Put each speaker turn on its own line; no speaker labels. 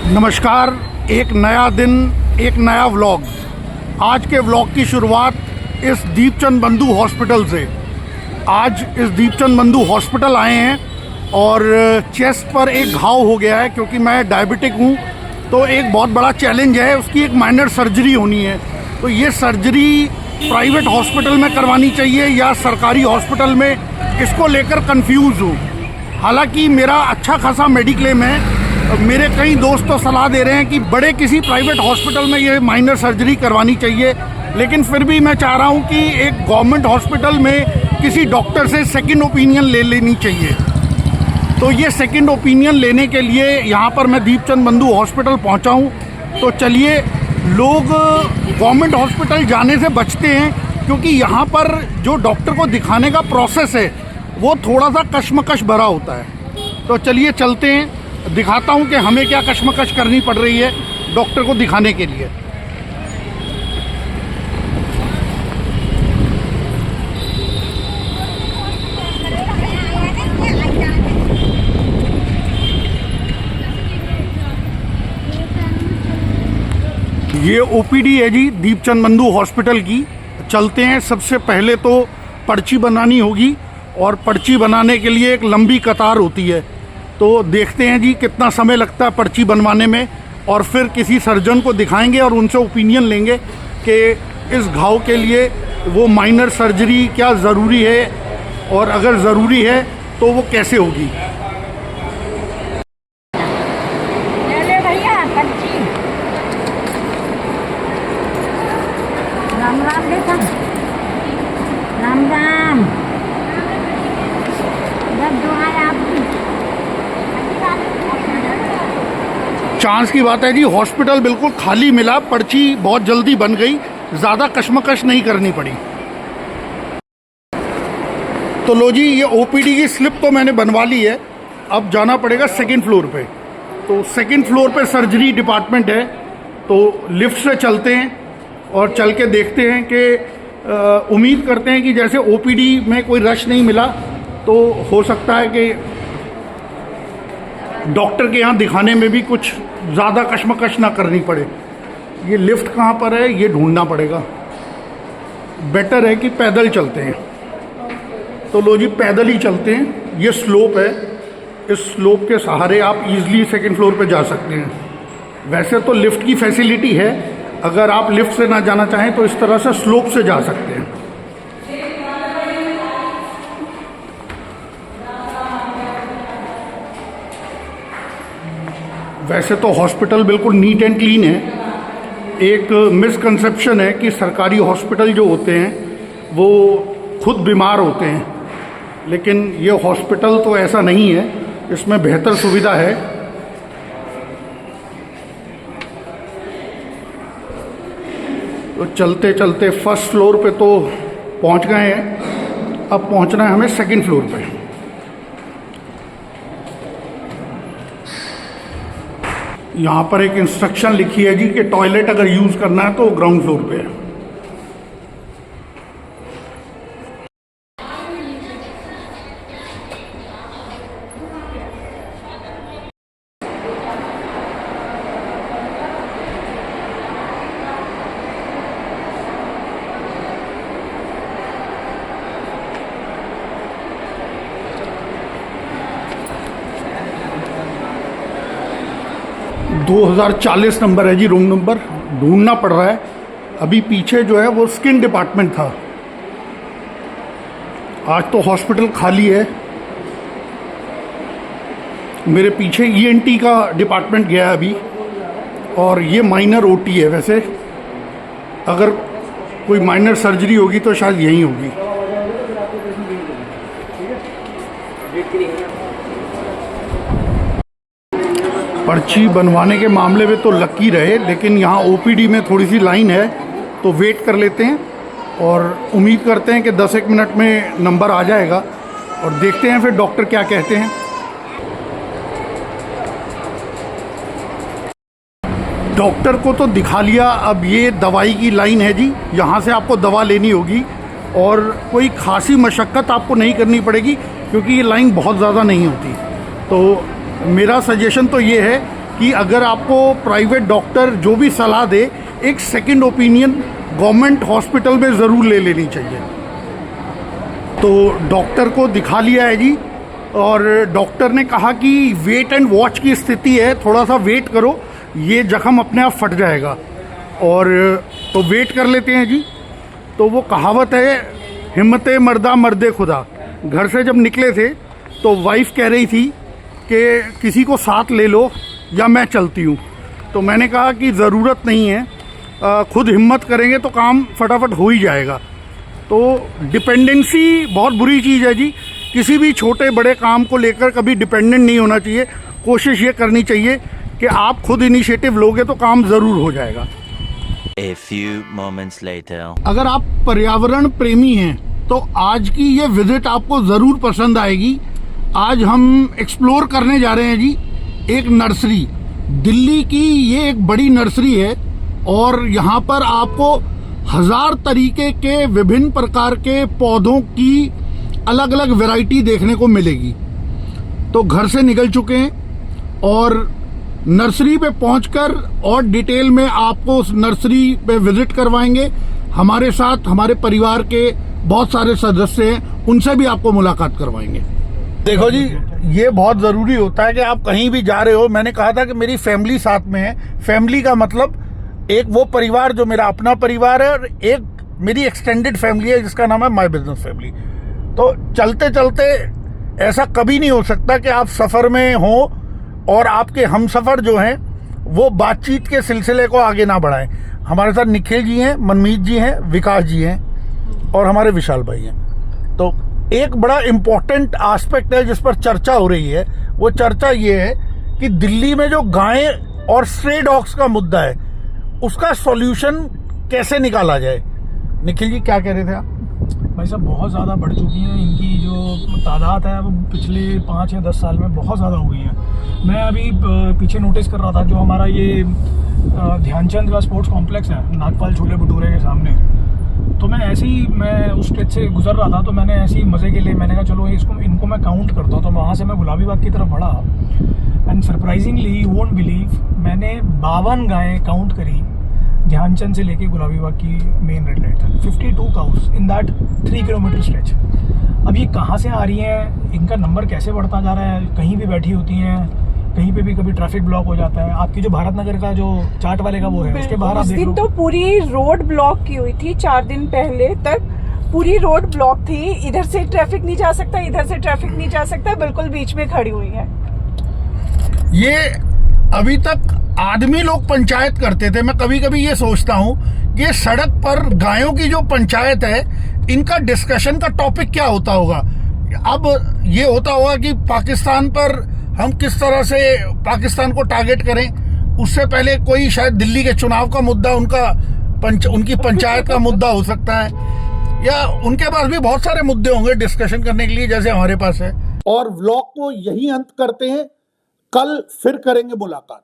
नमस्कार। एक नया दिन, एक नया व्लॉग। आज के व्लॉग की शुरुआत इस दीपचंद बंधु हॉस्पिटल से। आज इस दीपचंद बंधु हॉस्पिटल आए हैं और चेस्ट पर एक घाव हो गया है क्योंकि मैं डायबिटिक हूँ, तो एक बहुत बड़ा चैलेंज है। उसकी एक माइनर सर्जरी होनी है। तो ये सर्जरी प्राइवेट हॉस्पिटल में करवानी चाहिए या सरकारी हॉस्पिटल में, इसको लेकर कंफ्यूज हूँ। हालांकि मेरा अच्छा खासा मेडिक्लेम है। मेरे कई दोस्त तो सलाह दे रहे हैं कि बड़े किसी प्राइवेट हॉस्पिटल में ये माइनर सर्जरी करवानी चाहिए, लेकिन फिर भी मैं चाह रहा हूँ कि एक गवर्नमेंट हॉस्पिटल में किसी डॉक्टर से सेकंड ओपिनियन ले लेनी चाहिए। तो ये सेकंड ओपिनियन लेने के लिए यहाँ पर मैं दीपचंद बंधु हॉस्पिटल पहुँचा हूँ। तो चलिए, लोग गवर्नमेंट हॉस्पिटल जाने से बचते हैं क्योंकि यहाँ पर जो डॉक्टर को दिखाने का प्रोसेस है वो थोड़ा सा कश्मकश भरा होता है। तो चलिए चलते हैं, दिखाता हूँ कि हमें क्या कश्मकश करनी पड़ रही है डॉक्टर को दिखाने के लिए। ये ओपीडी है जी दीपचंद बंधु हॉस्पिटल की। चलते हैं। सबसे पहले तो पर्ची बनानी होगी और पर्ची बनाने के लिए एक लंबी कतार होती है। तो देखते हैं जी कितना समय लगता है पर्ची बनवाने में, और फिर किसी सर्जन को दिखाएंगे और उनसे ओपिनियन लेंगे कि इस घाव के लिए वो माइनर सर्जरी क्या ज़रूरी है, और अगर ज़रूरी है तो वो कैसे होगी।
ले भैया पर्ची। राम राम बेटा, राम राम। जब दुआएं आपकी।
चांस की बात है जी, हॉस्पिटल बिल्कुल खाली मिला, पर्ची बहुत जल्दी बन गई, ज़्यादा कश्मकश नहीं करनी पड़ी। तो लो जी, ये ओपीडी की स्लिप तो मैंने बनवा ली है। अब जाना पड़ेगा सेकंड फ्लोर पे। तो सेकंड फ्लोर पे सर्जरी डिपार्टमेंट है। तो लिफ्ट से चलते हैं और चल के देखते हैं कि उम्मीद करते हैं कि जैसे ओपीडी में कोई रश नहीं मिला तो हो सकता है कि डॉक्टर के यहाँ दिखाने में भी कुछ ज़्यादा कश्मकश ना करनी पड़े। ये लिफ्ट कहाँ पर है ये ढूंढना पड़ेगा। बेटर है कि पैदल चलते हैं। तो लो जी, पैदल ही चलते हैं। ये स्लोप है, इस स्लोप के सहारे आप इजीली सेकंड फ्लोर पे जा सकते हैं। वैसे तो लिफ्ट की फैसिलिटी है, अगर आप लिफ्ट से ना जाना चाहें तो इस तरह से स्लोप से जा सकते हैं। वैसे तो हॉस्पिटल बिल्कुल नीट एंड क्लीन है। एक मिसकंसेप्शन है कि सरकारी हॉस्पिटल जो होते हैं वो खुद बीमार होते हैं, लेकिन ये हॉस्पिटल तो ऐसा नहीं है। इसमें बेहतर सुविधा है। तो चलते चलते फर्स्ट फ्लोर पे तो पहुंच गए हैं। अब पहुंचना है हमें सेकंड फ्लोर पे। यहाँ पर एक इंस्ट्रक्शन लिखी है जी कि टॉयलेट अगर यूज़ करना है तो ग्राउंड फ्लोर पे है। दो 2040 नंबर है जी रूम नंबर। ढूंढना पड़ रहा है। अभी पीछे जो है वो स्किन डिपार्टमेंट था। आज तो हॉस्पिटल खाली है। मेरे पीछे ईएनटी का डिपार्टमेंट गया है अभी, और ये माइनर ओटी है। वैसे अगर कोई माइनर सर्जरी होगी तो शायद यहीं होगी। पर्ची बनवाने के मामले में तो लकी रहे, लेकिन यहाँ ओपीडी में थोड़ी सी लाइन है, तो वेट कर लेते हैं और उम्मीद करते हैं कि 10-1 मिनट में नंबर आ जाएगा, और देखते हैं फिर डॉक्टर क्या कहते हैं। डॉक्टर को तो दिखा लिया। अब ये दवाई की लाइन है जी, यहाँ से आपको दवा लेनी होगी और कोई खासी मशक्क़त आपको नहीं करनी पड़ेगी क्योंकि ये लाइन बहुत ज़्यादा नहीं होती। तो मेरा सजेशन तो ये है कि अगर आपको प्राइवेट डॉक्टर जो भी सलाह दे, एक सेकंड ओपिनियन गवर्नमेंट हॉस्पिटल में ज़रूर ले लेनी चाहिए। तो डॉक्टर को दिखा लिया है जी, और डॉक्टर ने कहा कि वेट एंड वॉच की स्थिति है, थोड़ा सा वेट करो, ये जख्म अपने आप फट जाएगा। और तो वेट कर लेते हैं जी। तो वो कहावत है, हिम्मते मर्दा मर्दे खुदा। घर से जब निकले थे तो वाइफ कह रही थी कि किसी को साथ ले लो या मैं चलती हूँ। तो मैंने कहा कि ज़रूरत नहीं है, खुद हिम्मत करेंगे तो काम फटाफट हो ही जाएगा। तो डिपेंडेंसी बहुत बुरी चीज़ है जी। किसी भी छोटे बड़े काम को लेकर कभी डिपेंडेंट नहीं होना चाहिए। कोशिश ये करनी चाहिए कि आप खुद इनिशिएटिव लोगे तो काम ज़रूर हो जाएगा।
A few moments later.
अगर आप पर्यावरण प्रेमी हैं तो आज की ये विजिट आपको ज़रूर पसंद आएगी। आज हम एक्सप्लोर करने जा रहे हैं जी एक नर्सरी। दिल्ली की ये एक बड़ी नर्सरी है और यहाँ पर आपको 1000 तरीके के विभिन्न प्रकार के पौधों की अलग अलग वैरायटी देखने को मिलेगी। तो घर से निकल चुके हैं और नर्सरी पे पहुंचकर और डिटेल में आपको उस नर्सरी पे विजिट करवाएंगे। हमारे साथ हमारे परिवार के बहुत सारे सदस्य हैं, उनसे भी आपको मुलाकात करवाएंगे। देखो जी, ये बहुत ज़रूरी होता है कि आप कहीं भी जा रहे हो। मैंने कहा था कि मेरी फैमिली साथ में है। फैमिली का मतलब एक वो परिवार जो मेरा अपना परिवार है और एक मेरी एक्सटेंडेड फैमिली है जिसका नाम है माय बिजनेस फैमिली। तो चलते चलते ऐसा कभी नहीं हो सकता कि आप सफ़र में हो और आपके हमसफ़र जो हैं वो बातचीत के सिलसिले को आगे ना बढ़ाएं। हमारे साथ निखिल जी हैं, मनमीत जी हैं, विकास जी हैं और हमारे विशाल भाई हैं। तो एक बड़ा इम्पोर्टेंट एस्पेक्ट है जिस पर चर्चा हो रही है, वो चर्चा ये है कि दिल्ली में जो गायें और स्ट्रे डॉग्स का मुद्दा है उसका सॉल्यूशन कैसे निकाला जाए। निखिल जी क्या कह रहे थे आप?
भाई साहब बहुत ध्यादा बढ़ चुकी हैं, इनकी जो तादाद है वो पिछले 5 या 10 साल में बहुत ज़्यादा हो गई है। मैं अभी पीछे नोटिस कर रहा था, जो हमारा ये ध्यानचंद का स्पोर्ट्स कॉम्प्लेक्स है नागपाल छोले भटूरे के सामने, तो मैं ऐसे ही उस स्ट्रेच से गुजर रहा था, तो मैंने ऐसे ही मज़े के लिए मैंने कहा चलो इनको मैं काउंट करता हूँ। तो वहाँ से मैं गुलाबी बाग की तरफ बढ़ा and surprisingly you won't believe, मैंने 52 गायें काउंट करी ध्यानचंद से लेके गुलाबी बाग की मेन रेड लाइट तक। 52 cows in that 3 kilometre stretch. अब ये कहाँ से आ रही हैं, इनका नंबर कैसे बढ़ता जा रहा है, कहीं भी बैठी होती हैं, कहीं पे भी कभी ट्रैफिक ब्लॉक हो जाता है। आपकी जो भारत नगर का जो चाट वाले का वो है उसके बाहर आप देख लो,
तो पूरी रोड ब्लॉक की हुई थी। 4 दिन पहले तक पूरी रोड ब्लॉक थी, इधर से ट्रैफिक नहीं जा सकता, इधर से ट्रैफिक नहीं जा सकता, बिल्कुल बीच में खड़ी हुई है।
ये अभी तक आदमी लोग पंचायत करते थे। मैं कभी कभी ये सोचता हूँ कि सड़क पर गायों की जो पंचायत है, इनका डिस्कशन का टॉपिक क्या होता होगा। अब ये होता होगा कि पाकिस्तान पर हम किस तरह से पाकिस्तान को टारगेट करें। उससे पहले कोई शायद दिल्ली के चुनाव का मुद्दा उनकी पंचायत का मुद्दा हो सकता है, या उनके पास भी बहुत सारे मुद्दे होंगे डिस्कशन करने के लिए जैसे हमारे पास है। और व्लॉग को यही अंत करते हैं, कल फिर करेंगे मुलाकात।